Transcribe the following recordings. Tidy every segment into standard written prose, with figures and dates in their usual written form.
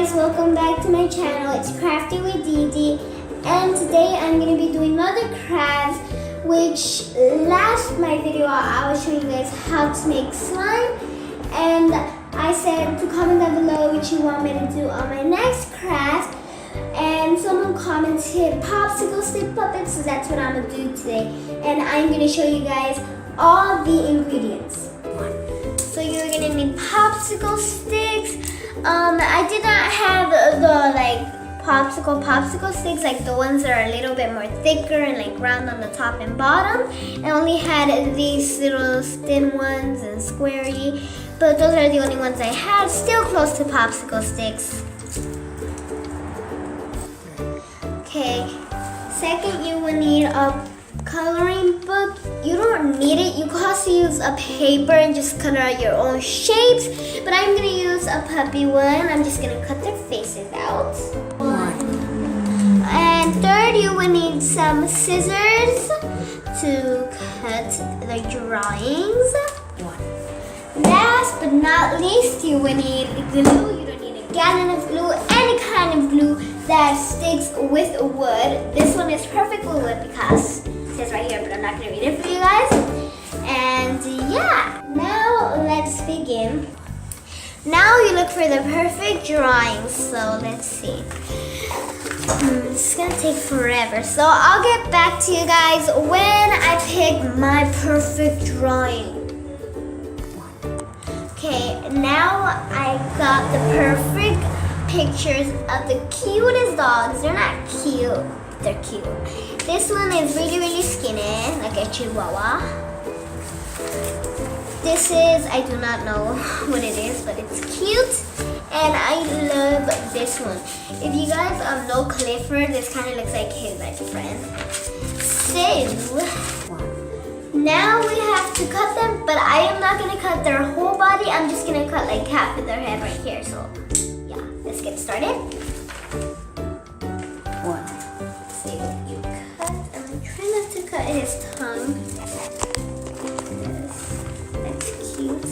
guys, welcome back to my channel. It's Crafty with Didi, and today I'm going to be doing another craft, which last my video I was showing you guys how to make slime, and I said to comment down below which you want me to do on my next craft, and someone commented popsicle stick puppets, so that's what I'm going to do today, and I'm going to show you guys all the ingredients. So you're going to need popsicle sticks. I did not have the popsicle sticks, like the ones that are a little bit more thicker and like round on the top and bottom. I only had these little thin ones and squarey, but those are the only ones I had. Still close to popsicle sticks. Okay, second you will need a coloring book. You don't need it. You can also use a paper and just color out your own shapes, but I'm gonna use a puppy one. I'm just gonna cut their faces out. And third, you will need some scissors to cut the drawings. Last but not least, you will need glue. You don't need a gallon of glue, any kind of glue that sticks with wood. This one is perfect with wood because it says right here, but I'm not going to read it for you guys. And yeah, now let's begin. Now you look for the perfect drawings. So let's see. It's going to take forever. So I'll get back to you guys when I pick my perfect drawing. Okay, now I got the perfect pictures of the cutest dogs. They're not cute, they're cute. This one is really skinny, like a chihuahua. This is, I do not know what it is, but it's cute. And I love this one. If you guys know Clifford, this kind of looks like his best friend. So, now we have to cut them, but I am not going to cut their whole body. I'm just going to cut like half of their head right here. So, yeah, let's get started. See what you cut. I'm trying not to cut his tongue. That's cute.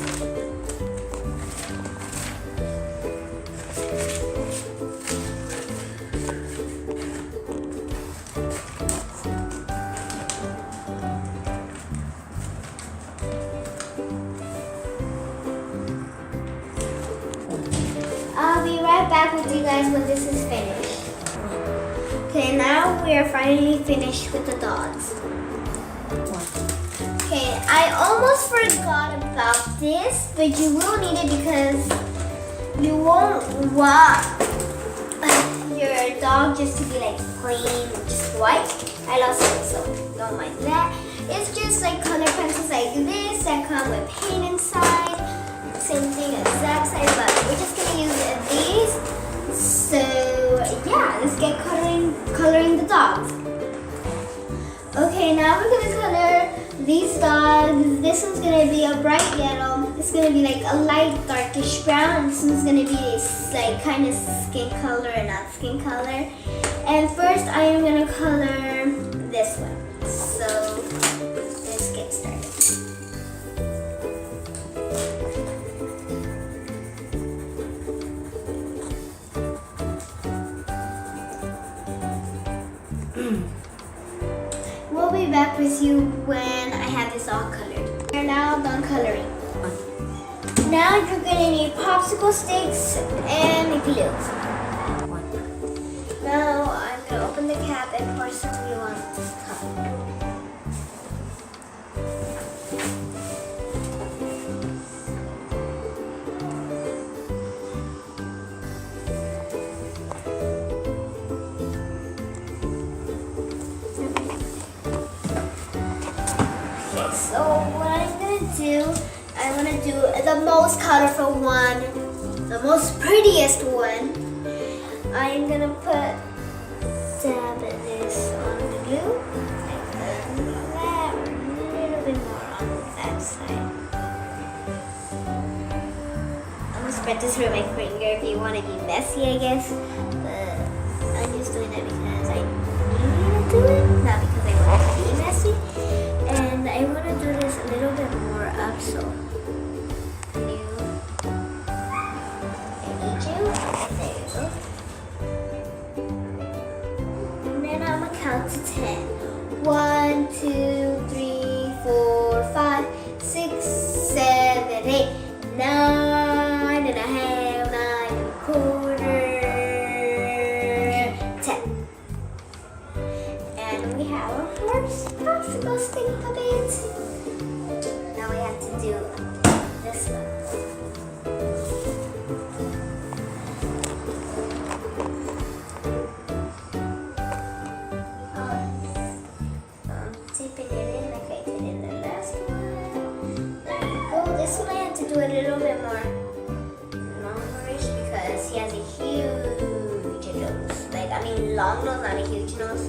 I'll be right back with you guys when this is finished. Okay, now we are finally finished with the dogs. Okay, I almost forgot about this, but you will need it because you won't want your dog just to be like plain, just white. I lost it, so don't mind that. It's just like color pencils like this that come with paint inside. Same thing, exact size, but we're just gonna use these. So yeah, let's get coloring the dogs. Okay, now we're gonna color these dogs. This one's gonna be a bright yellow. It's gonna be like a light darkish brown. This one's gonna be like kind of skin color and not skin color. And first I am gonna color this one. So let's get started. We'll be back with you when I have this all colored. We're now done coloring. Now you're gonna need popsicle sticks and glue. Now I'm gonna open the cap and pour some glue on top. So what I'm gonna do, I want to do the most colorful one, the most prettiest one. I'm gonna put dab this on the glue, like that, or a little bit more on that side. I'm gonna spread this through my finger if you want to be messy, I guess. But I'm just doing that because I need to do it, not because I want it to be messy. And I want to do this a little bit more up, so I need you. There you go. count to 10. 1, 2, 3, 4, 5, 6, 7, 8, 9 and a half, 9 and a quarter, 10. And we have our first popsicle stick puppet. Now we have to do this one. Dipping it in like I did in the last one. There you go. This one I have to do a little bit more longerish because he has a huge nose. Like, I mean long nose, not a huge nose.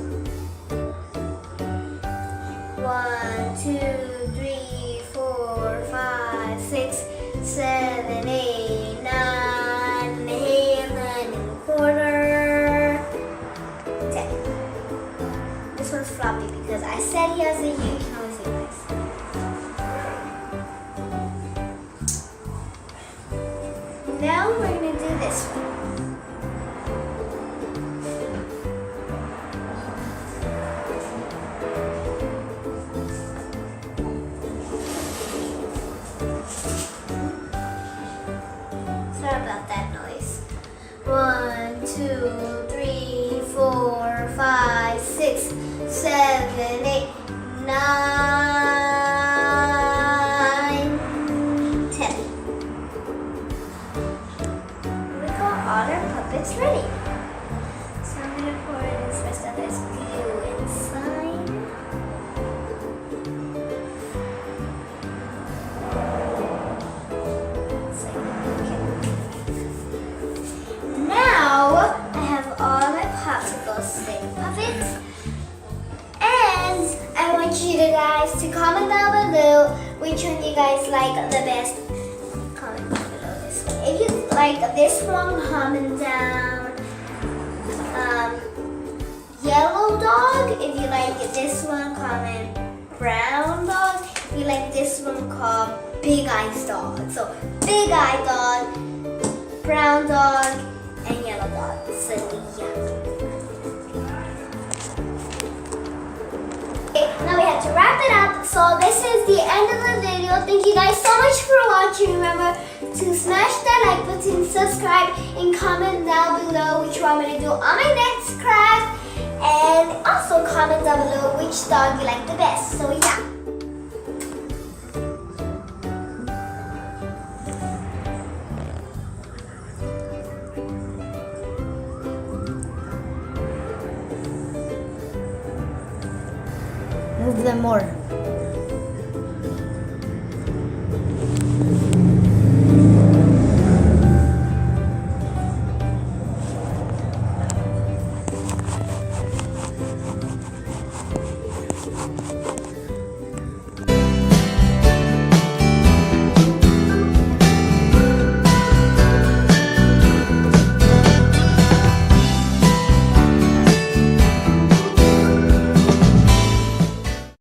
1, 2, 3, 4, 5, 6, 7, 8, 9 and a half, 9 and a quarter, 10. This one's floppy because I said he has a huge nose, you guys. Now we're gonna do this one. Sorry about that noise. 1, 2, 3, 4, 5, 6, 7, 8, 9, 10. We got all our puppets ready. So I'm gonna pour this rest of this glue inside. Now I have all my popsicle stick puppets. And I want you guys to comment down below which one you guys like the best. Comment down below this one. If you like this one, comment down yellow dog. If you like this one, comment brown dog. If you like this one, call big eyes dog. So big eye dog, brown dog, and yellow dog. So yeah. Now we have to wrap it up. So this is the end of the video. Thank you guys so much for watching. Remember to smash that like button, subscribe, and comment down below which one I'm going to do on my next craft. And also comment down below which dog you like the best. So yeah. Move them more.